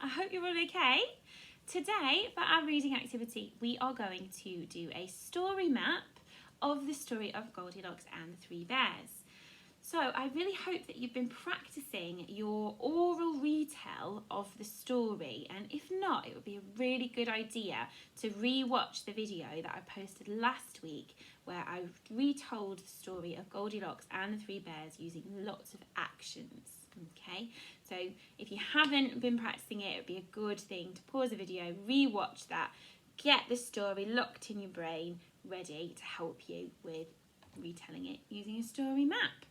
I hope you're all okay. Today, for our reading activity, we are going to do a story map of the story of Goldilocks and the Three Bears. So I really hope that you've been practicing your oral retell of the story, and if not, it would be a really good idea to re-watch the video that I posted last week where I retold the story of Goldilocks and the Three Bears using lots of actions. Okay, so if you haven't been practicing it, it would be a good thing to pause the video, re-watch that, get the story locked in your brain, ready to help you with retelling it using a story map.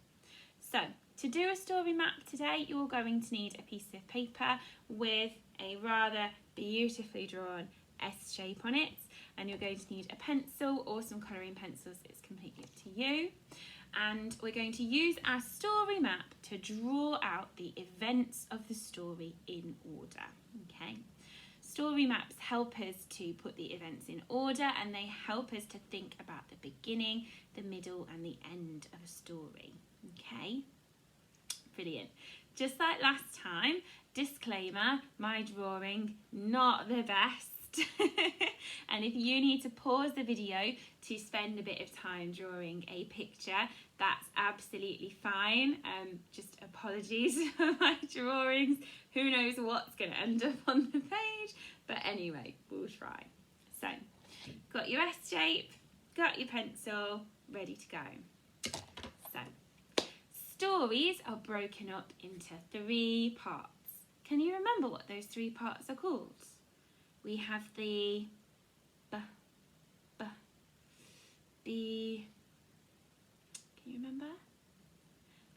So, to do a story map today, you're going to need a piece of paper with a rather beautifully drawn S shape on it, and you're going to need a pencil or some colouring pencils. It's completely up to you. And we're going to use our story map to draw out the events of the story in order. Okay. Story maps help us to put the events in order, and they help us to think about the beginning, the middle and the end of a story. Okay, brilliant. Just like last time, disclaimer, my drawing not the best. And if you need to pause the video to spend a bit of time drawing a picture, that's absolutely fine. Just apologies for my drawings. Who knows what's going to end up on the page, but anyway, we'll try. So, got your S shape, got your pencil, ready to go. So, stories are broken up into 3 parts. Can you remember what those 3 parts are called? We have the can you remember?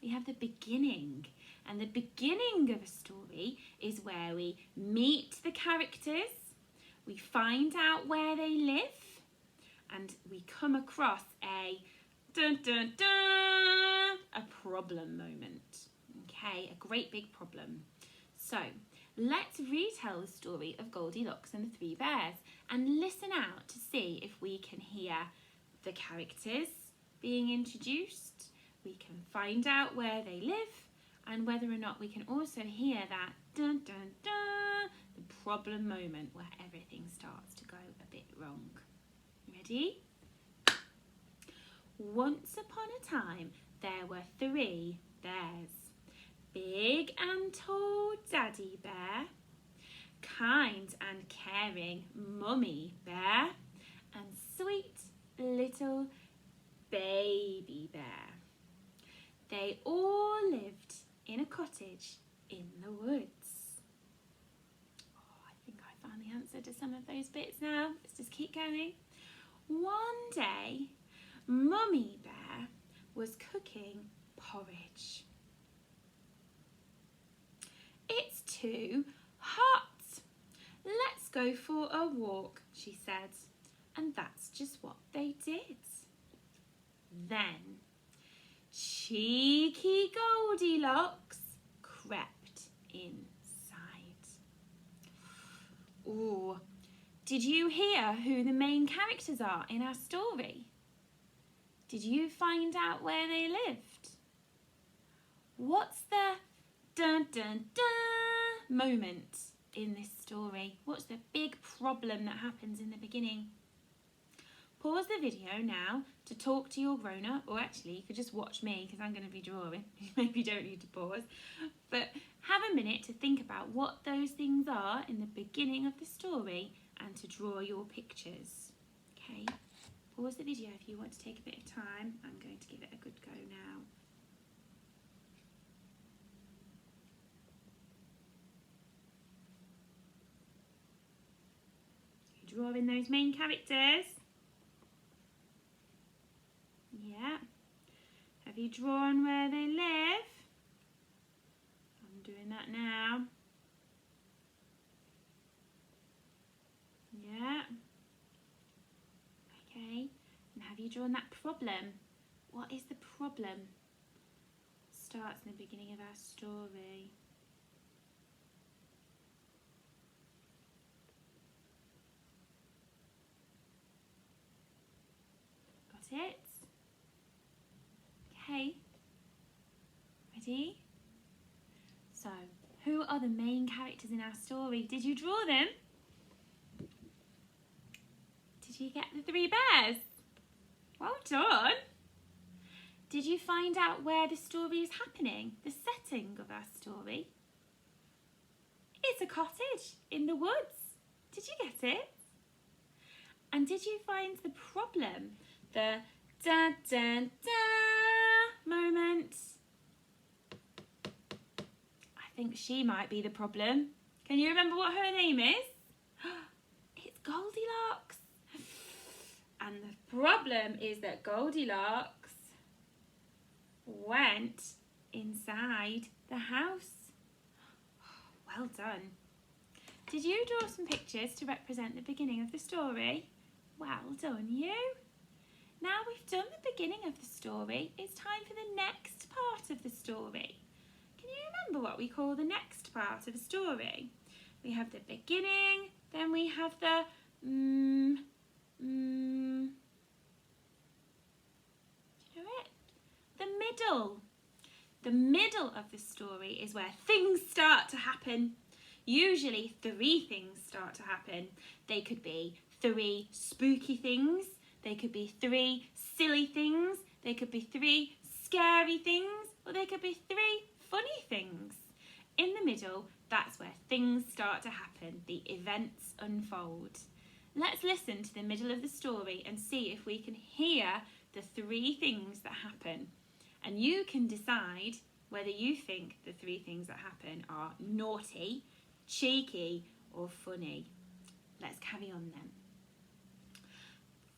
We have the beginning, and the beginning of a story is where we meet the characters, we find out where they live, and we come across a dun dun dun, a problem moment. Okay, a great big problem. So let's retell the story of Goldilocks and the Three Bears and listen out to see if we can hear the characters being introduced, we can find out where they live, and whether or not we can also hear that dun dun dun, the problem moment where everything starts to go a bit wrong. Ready? Once upon a time, there were 3 bears. Big and tall Daddy Bear, kind and caring Mummy Bear, and sweet little Baby Bear. They all lived in a cottage in the woods. Oh, I think I found the answer to some of those bits now. Let's just keep going. One day, Mummy Bear was cooking porridge. It's too hot. Let's go for a walk, she said. And that's just what they did. Then, cheeky Goldilocks crept inside. Ooh, did you hear who the main characters are in our story? Did you find out where they lived? What's the dun dun dun moment in this story? What's the big problem that happens in the beginning? Pause the video now to talk to your grown-up, or actually you could just watch me because I'm going to be drawing. Maybe you don't need to pause, but have a minute to think about what those things are in the beginning of the story and to draw your pictures. Okay, pause the video if you want to take a bit of time. I'm going to give it a good go now. Drawing those main characters. Yeah. Have you drawn where they live? I'm doing that now. Yeah. Okay. And have you drawn that problem? What is the problem? Starts in the beginning of our story. Got it? Okay, ready? So, Who are the main characters in our story? Did you draw them? Did you get the three bears? Well done. Did you find out where the story is happening? The setting of our story? It's a cottage in the woods. Did you get it? And did you find the problem? The da da da moment? I think she might be the problem. Can you remember what her name is? It's Goldilocks. And the problem is that Goldilocks went inside the house. Well done. Did you draw some pictures to represent the beginning of the story? Well done, you. Now we've done the beginning of the story, it's time for the next part of the story. Can you remember what we call the next part of a story? We have the beginning, then we have the do you know it? The middle. The middle of the story is where things start to happen. Usually 3 things start to happen. They could be 3 spooky things. They could be 3 silly things. They could be 3 scary things. Or they could be 3 funny things. In the middle, that's where things start to happen. The events unfold. Let's listen to the middle of the story and see if we can hear the 3 things that happen. And you can decide whether you think the 3 things that happen are naughty, cheeky, or funny. Let's carry on then.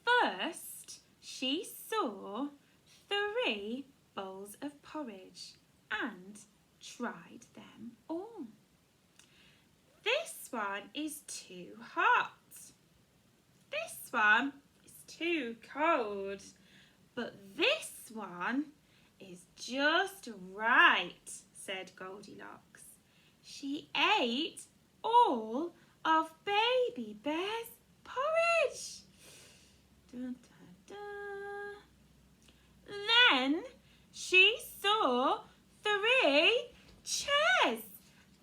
First, she saw 3 bowls of porridge and tried them all. This one is too hot. This one is too cold. But this one is just right, said Goldilocks. She ate all of Baby Bear's porridge. Dun, dun, dun. Then she saw 3 chairs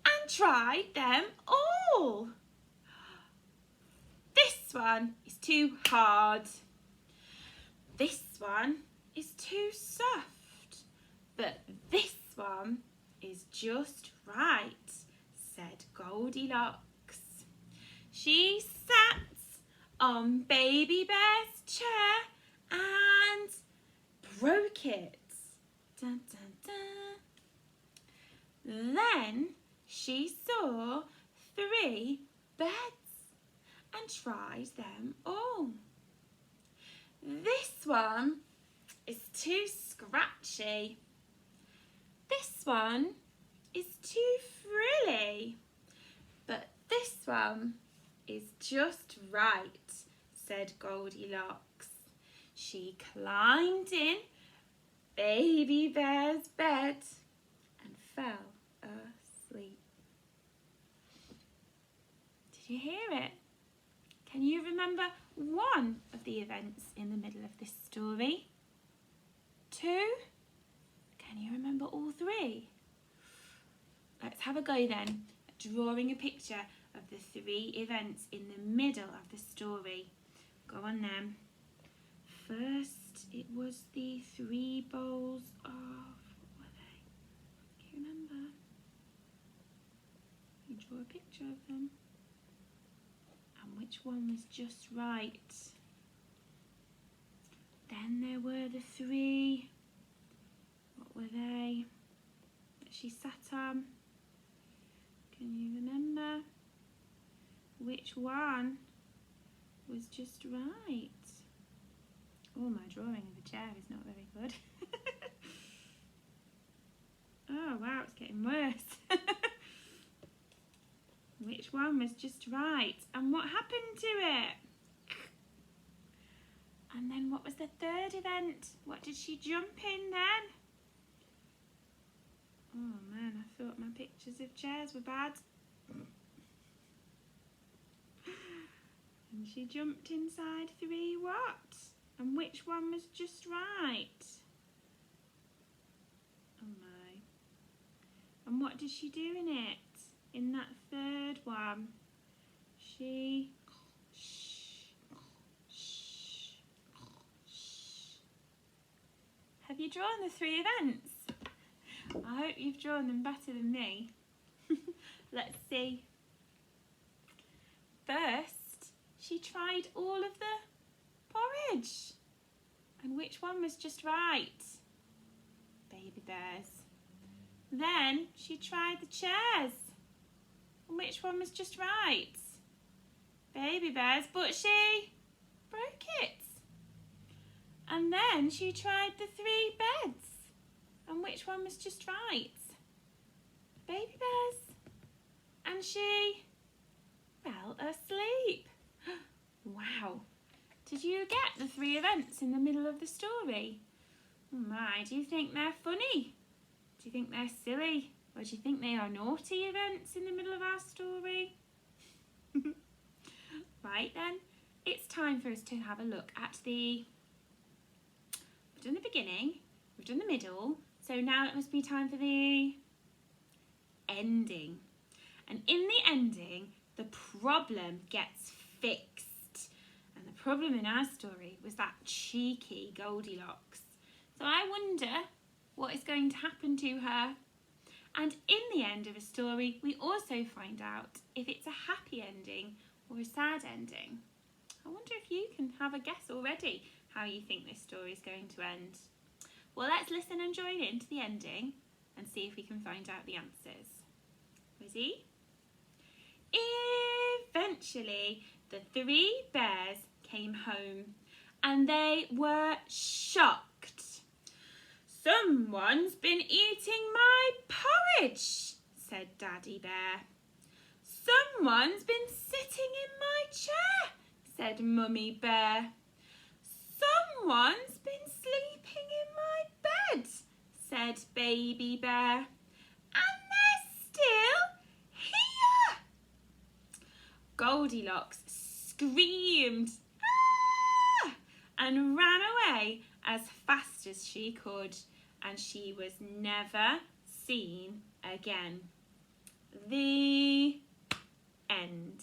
and tried them all. This one is too hard. This one is too soft. But this one is just right, said Goldilocks. She sat on Baby Bear's chair and broke it. Dun, dun, dun. Then she saw 3 beds and tried them all. This one is too scratchy. This one is too frilly. But this one is just right, said Goldilocks. She climbed in Baby Bear's bed and fell asleep. Did you hear it? Can you remember one of the events in the middle of this story? 2? Can you remember all 3? Let's have a go then at drawing a picture of the 3 events in the middle of the story. Go on then. First, it was the 3 bowls of, what were they? Can you remember? You draw a picture of them. And which one was just right? Then there were the 3, what were they, that she sat on? Can you remember? Which one was just right? Oh, my drawing of the chair is not very good. Oh wow, it's getting worse. Which one was just right? And what happened to it? And then what was the 3rd event? What did she jump in then? Oh man, I thought my pictures of chairs were bad. And she jumped inside 3 what? And which one was just right? Oh my. And what did she do in it? In that third one? Have you drawn the 3 events? I hope you've drawn them better than me. Let's see. First, she tried all of the porridge. And which one was just right? Baby bears. Then she tried the chairs. And which one was just right? Baby bears, but she broke it. And then she tried the 3 beds. And which one was just right? Baby bears. And she fell asleep. Wow. Did you get the 3 events in the middle of the story? Oh my, do you think they're funny? Do you think they're silly? Or do you think they are naughty events in the middle of our story? Right then, it's time for us to have a look at we've done the beginning, we've done the middle, so now it must be time for the ending. And in the ending, the problem gets fixed. And the problem in our story was that cheeky Goldilocks. So I wonder what is going to happen to her. And in the end of a story, we also find out if it's a happy ending or a sad ending. I wonder if you can have a guess already how you think this story is going to end. Well, let's listen and join in to the ending and see if we can find out the answers. Ready? Eventually, the 3 bears came home and they were shocked. "Someone's been eating my porridge," said Daddy Bear. "Someone's been sitting in my chair," said Mummy Bear. "Someone's been sleeping in my bed," said Baby Bear. "And they're still here." Goldilocks screamed "Ah!" and ran away as fast as she could, and she was never seen again. The end.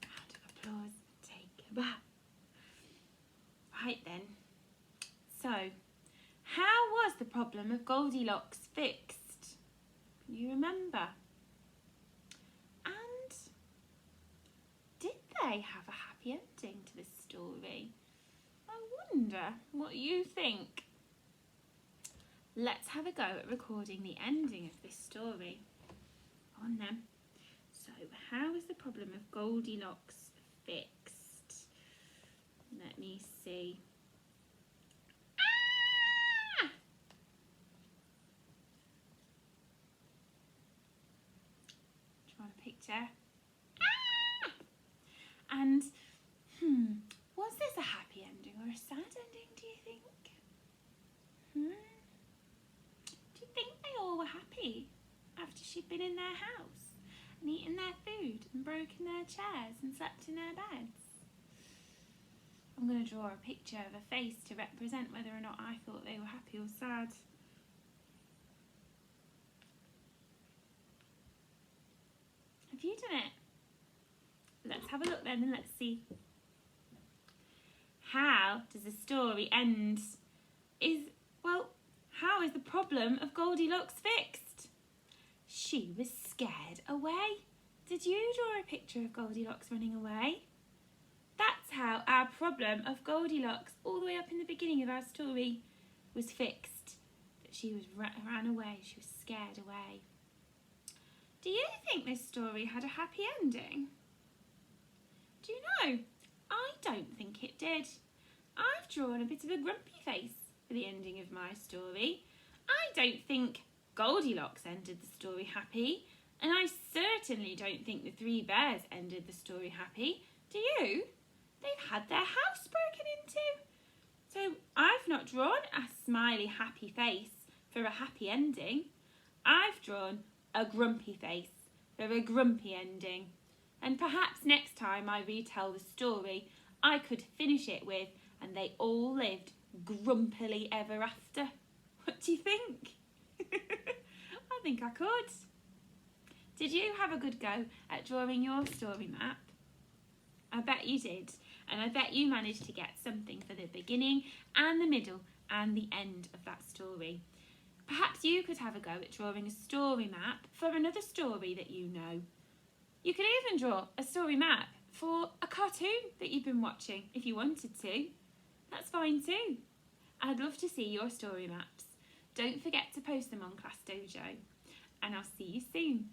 Round of applause. Take a bow. Right then. So, how was the problem of Goldilocks fixed? Can you remember? And did they have a happy ending to this story? I wonder what you think. Let's have a go at recording the ending of this story. On then. So, how is the problem of Goldilocks fixed? Let me see. Ah! Draw a picture. Ah! And, was this a happy ending or a sad ending, do you think? Do you think they all were happy after she'd been in their house and eaten their food and broken their chairs and slept in their beds? I'm going to draw a picture of a face to represent whether or not I thought they were happy or sad. Have you done it? Let's have a look then and let's see. How does the story end? How is the problem of Goldilocks fixed? She was scared away. Did you draw a picture of Goldilocks running away? That's how our problem of Goldilocks, all the way up in the beginning of our story, was fixed. That she was ran away, she was scared away. Do you think this story had a happy ending? Do you know? I don't think it did. I've drawn a bit of a grumpy face for the ending of my story. I don't think Goldilocks ended the story happy, and I certainly don't think the 3 bears ended the story happy. Do you? They've had their house broken into. So I've not drawn a smiley happy face for a happy ending. I've drawn a grumpy face for a grumpy ending. And perhaps next time I retell the story, I could finish it with, "And they all lived grumpily ever after." What do you think? I think I could. Did you have a good go at drawing your story map? I bet you did, and I bet you managed to get something for the beginning and the middle and the end of that story. Perhaps you could have a go at drawing a story map for another story that you know. You could even draw a story map for a cartoon that you've been watching if you wanted to. That's fine too. I'd love to see your story maps. Don't forget to post them on Class Dojo, and I'll see you soon.